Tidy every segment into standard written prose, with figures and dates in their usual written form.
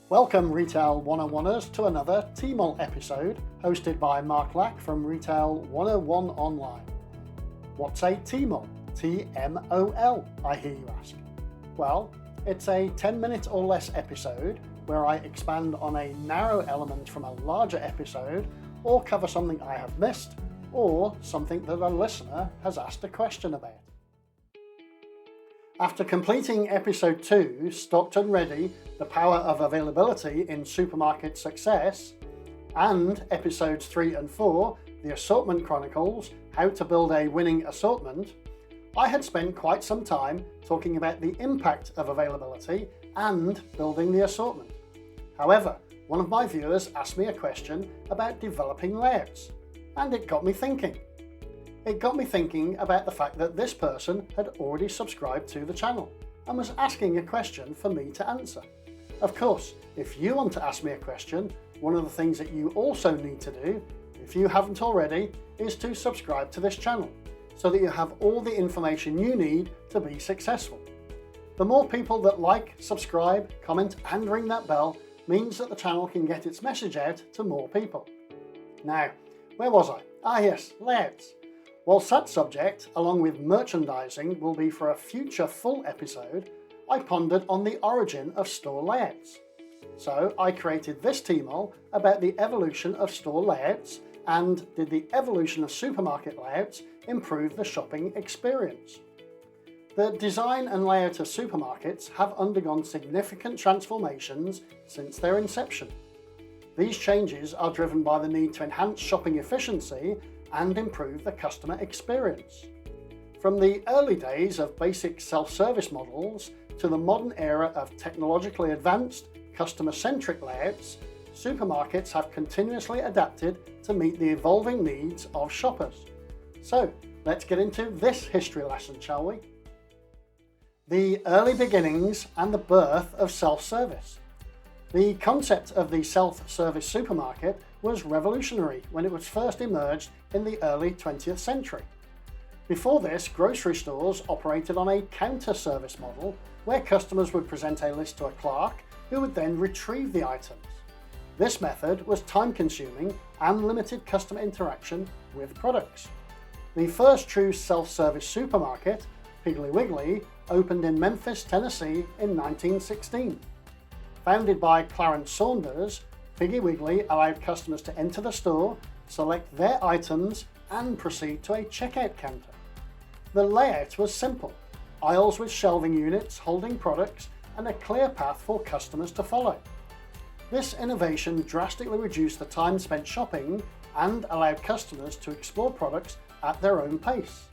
Welcome Retail 101ers to another T.M.O.L episode hosted by Mark Lack from Retail 101 Online. What's a T.M.O.L? T-M-O-L, I hear you ask. Well, it's a 10-minute or less episode where I expand on a narrow element from a larger episode or cover something I have missed or something that a listener has asked a question about. After completing episode 2, Stocked and Ready, the Power of Availability in Supermarket Success, and episodes 3 and 4, The Assortment Chronicles, How to Build a Winning Assortment, I had spent quite some time talking about the impact of availability and building the assortment. However, one of my viewers asked me a question about developing layouts, and it got me thinking. It got me thinking about the fact that this person had already subscribed to the channel and was asking a question for me to answer. Of course, if you want to ask me a question, one of the things that you also need to do, if you haven't already, is to subscribe to this channel so that you have all the information you need to be successful. The more people that like, subscribe, comment and ring that bell means that the channel can get its message out to more people. Now, where was I? Yes, layouts. Whilst that subject, along with merchandising, will be for a future full episode, I pondered on the origin of store layouts. So I created this T.M.O.L about the evolution of store layouts and did the evolution of supermarket layouts improve the shopping experience. The design and layout of supermarkets have undergone significant transformations since their inception. These changes are driven by the need to enhance shopping efficiency and improve the customer experience. From the early days of basic self-service models to the modern era of technologically advanced, customer-centric layouts, supermarkets have continuously adapted to meet the evolving needs of shoppers. So, let's get into this history lesson, shall we? The early beginnings and the birth of self-service. The concept of the self-service supermarket was revolutionary when it was first emerged in the early 20th century. Before this, grocery stores operated on a counter service model where customers would present a list to a clerk who would then retrieve the items. This method was time-consuming and limited customer interaction with products. The first true self-service supermarket, Piggly Wiggly, opened in Memphis, Tennessee in 1916. Founded by Clarence Saunders, Piggly Wiggly allowed customers to enter the store, select their items, and proceed to a checkout counter. The layout was simple: aisles with shelving units holding products and a clear path for customers to follow. This innovation drastically reduced the time spent shopping and allowed customers to explore products at their own pace.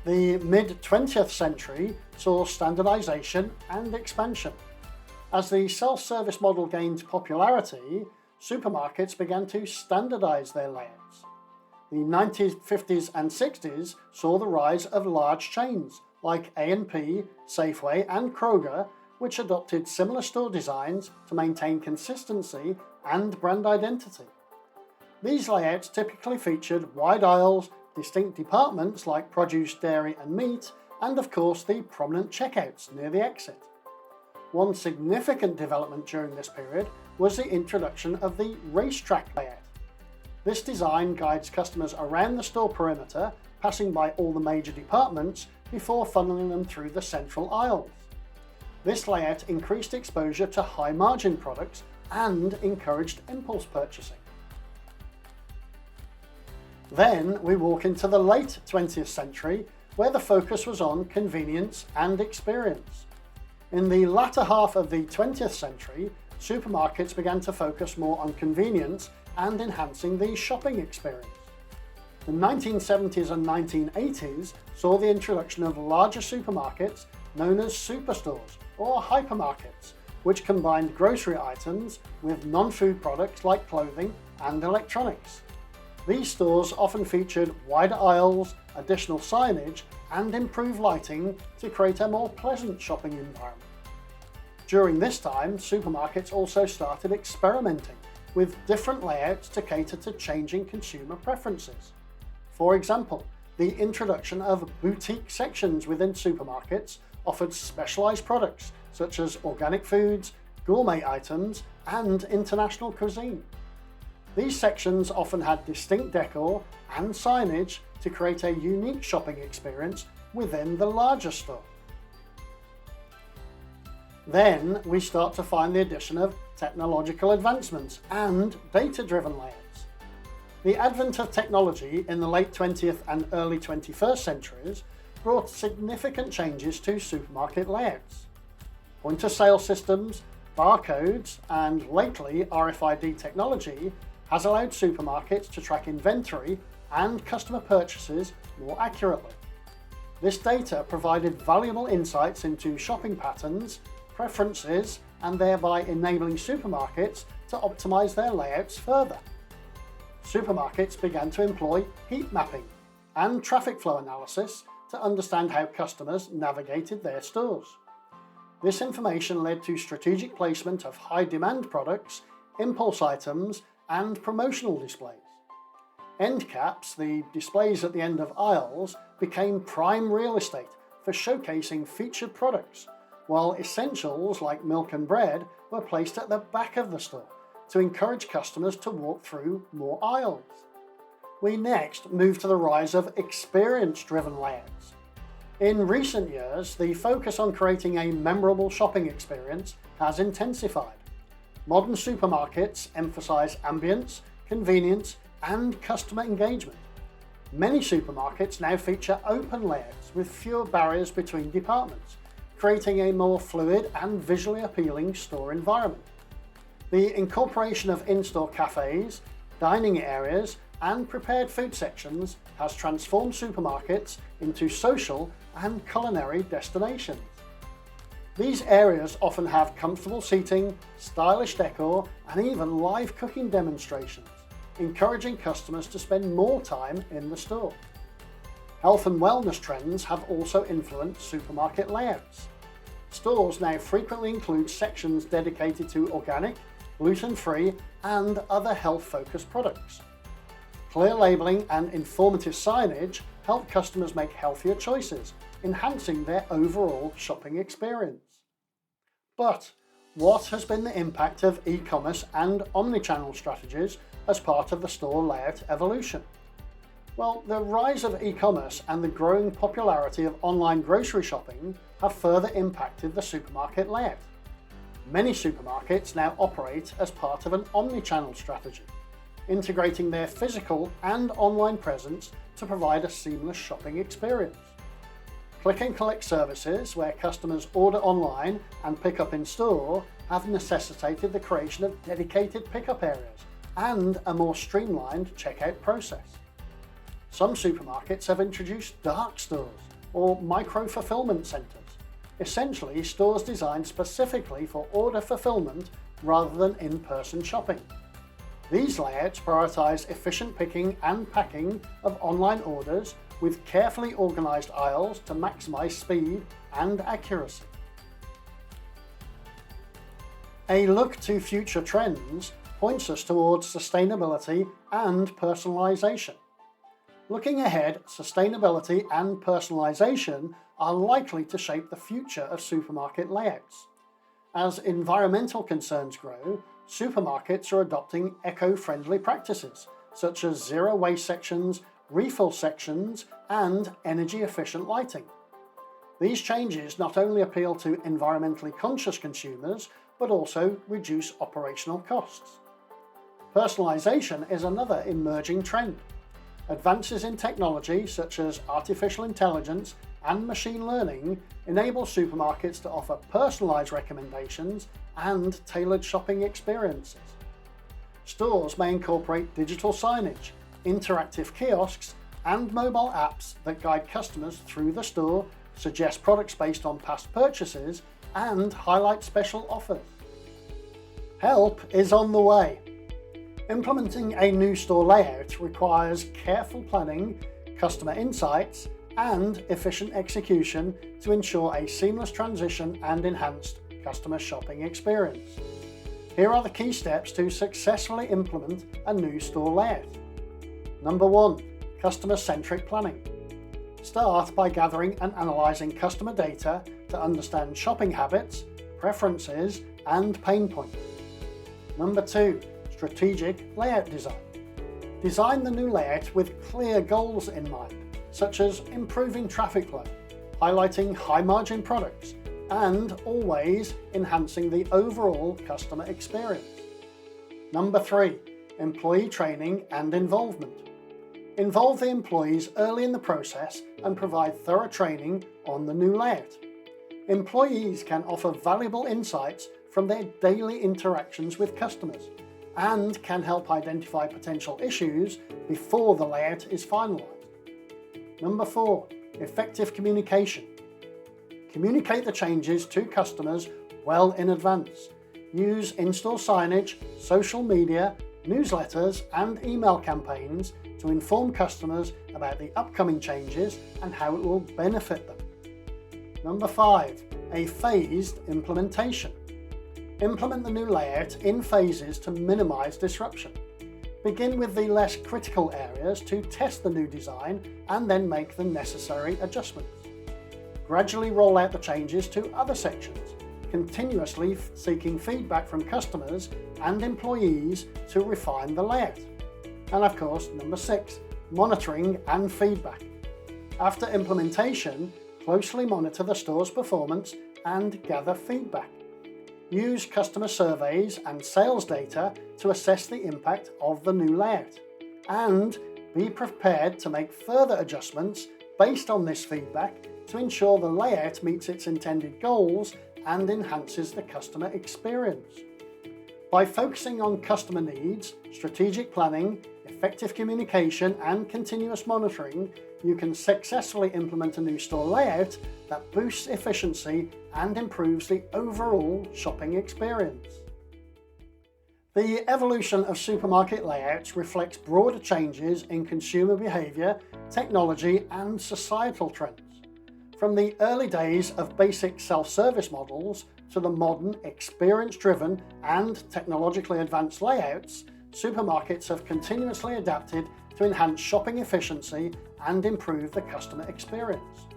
The mid-20th century saw standardization and expansion. As the self-service model gained popularity, supermarkets began to standardize their layouts. The 1950s and 60s saw the rise of large chains like A&P, Safeway and Kroger, which adopted similar store designs to maintain consistency and brand identity. These layouts typically featured wide aisles, distinct departments like produce, dairy and meat, and of course the prominent checkouts near the exit. One significant development during this period was the introduction of the racetrack layout. This design guides customers around the store perimeter, passing by all the major departments before funneling them through the central aisles. This layout increased exposure to high-margin products and encouraged impulse purchasing. Then we walk into the late 20th century, where the focus was on convenience and experience. In the latter half of the 20th century, supermarkets began to focus more on convenience and enhancing the shopping experience. The 1970s and 1980s saw the introduction of larger supermarkets known as superstores or hypermarkets, which combined grocery items with non-food products like clothing and electronics. These stores often featured wider aisles, additional signage, and improved lighting to create a more pleasant shopping environment. During this time, supermarkets also started experimenting with different layouts to cater to changing consumer preferences. For example, the introduction of boutique sections within supermarkets offered specialized products such as organic foods, gourmet items, and international cuisine. These sections often had distinct decor and signage to create a unique shopping experience within the larger store. Then we start to find the addition of technological advancements and data-driven layouts. The advent of technology in the late 20th and early 21st centuries brought significant changes to supermarket layouts. Point-of-sale systems, barcodes, and lately RFID technology has allowed supermarkets to track inventory and customer purchases more accurately. This data provided valuable insights into shopping patterns, preferences, and thereby enabling supermarkets to optimize their layouts further. Supermarkets began to employ heat mapping and traffic flow analysis to understand how customers navigated their stores. This information led to strategic placement of high-demand products, impulse items, and promotional displays. End caps, the displays at the end of aisles, became prime real estate for showcasing featured products, while essentials like milk and bread were placed at the back of the store to encourage customers to walk through more aisles. We next move to the rise of experience-driven layouts. In recent years, the focus on creating a memorable shopping experience has intensified. Modern supermarkets emphasize ambience, convenience, and customer engagement. Many supermarkets now feature open layouts with fewer barriers between departments, creating a more fluid and visually appealing store environment. The incorporation of in-store cafes, dining areas, and prepared food sections has transformed supermarkets into social and culinary destinations. These areas often have comfortable seating, stylish decor, and even live cooking demonstrations, encouraging customers to spend more time in the store. Health and wellness trends have also influenced supermarket layouts. Stores now frequently include sections dedicated to organic, gluten-free, and other health-focused products. Clear labeling and informative signage help customers make healthier choices, enhancing their overall shopping experience. But what has been the impact of e-commerce and omnichannel strategies as part of the store layout evolution? Well, the rise of e-commerce and the growing popularity of online grocery shopping have further impacted the supermarket layout. Many supermarkets now operate as part of an omnichannel strategy, integrating their physical and online presence to provide a seamless shopping experience. Click and collect services, where customers order online and pick up in store, have necessitated the creation of dedicated pickup areas and a more streamlined checkout process. Some supermarkets have introduced dark stores or micro-fulfillment centres, essentially stores designed specifically for order fulfillment rather than in-person shopping. These layouts prioritise efficient picking and packing of online orders with carefully organised aisles to maximise speed and accuracy. A look to future trends points us towards sustainability and personalisation. Looking ahead, sustainability and personalisation are likely to shape the future of supermarket layouts. As environmental concerns grow, supermarkets are adopting eco-friendly practices, such as zero waste sections, refill sections, and energy-efficient lighting. These changes not only appeal to environmentally conscious consumers, but also reduce operational costs. Personalisation is another emerging trend. Advances in technology such as artificial intelligence and machine learning enable supermarkets to offer personalised recommendations and tailored shopping experiences. Stores may incorporate digital signage, interactive kiosks, and mobile apps that guide customers through the store, suggest products based on past purchases, and highlight special offers. Help is on the way. Implementing a new store layout requires careful planning, customer insights, and efficient execution to ensure a seamless transition and enhanced customer shopping experience. Here are the key steps to successfully implement a new store layout. Number 1. Customer-centric planning. Start by gathering and analysing customer data to understand shopping habits, preferences, and pain point. Number 2, strategic layout design. Design the new layout with clear goals in mind, such as improving traffic flow, highlighting high-margin products, and always enhancing the overall customer experience. Number 3, employee training and involvement. Involve the employees early in the process and provide thorough training on the new layout. Employees can offer valuable insights from their daily interactions with customers and can help identify potential issues before the layout is finalized. Number 4, effective communication. Communicate the changes to customers well in advance. Use in-store signage, social media, newsletters, and email campaigns to inform customers about the upcoming changes and how it will benefit them. Number 5, a phased implementation. Implement the new layout in phases to minimize disruption. Begin with the less critical areas to test the new design and then make the necessary adjustments. Gradually roll out the changes to other sections, continuously seeking feedback from customers and employees to refine the layout. And of course, number 6, monitoring and feedback. After implementation, closely monitor the store's performance and gather feedback. Use customer surveys and sales data to assess the impact of the new layout, and be prepared to make further adjustments based on this feedback to ensure the layout meets its intended goals and enhances the customer experience. By focusing on customer needs, strategic planning, effective communication, and continuous monitoring, you can successfully implement a new store layout that boosts efficiency and improves the overall shopping experience. The evolution of supermarket layouts reflects broader changes in consumer behaviour, technology, and societal trends. From the early days of basic self-service models to the modern, experience-driven and technologically advanced layouts, supermarkets have continuously adapted to enhance shopping efficiency and improve the customer experience.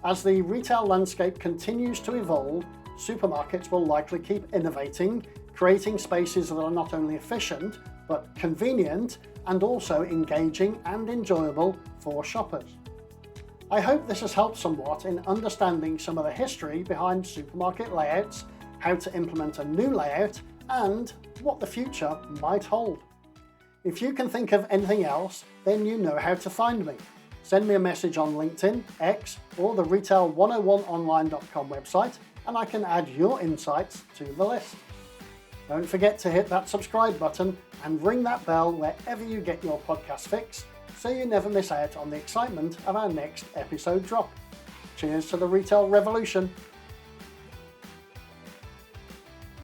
As the retail landscape continues to evolve, supermarkets will likely keep innovating, creating spaces that are not only efficient, but convenient and also engaging and enjoyable for shoppers. I hope this has helped somewhat in understanding some of the history behind supermarket layouts, how to implement a new layout, and what the future might hold. If you can think of anything else, then you know how to find me. Send me a message on LinkedIn, X, or the retail101online.com website, and I can add your insights to the list. Don't forget to hit that subscribe button and ring that bell wherever you get your podcast fix, so you never miss out on the excitement of our next episode drop. Cheers to the retail revolution.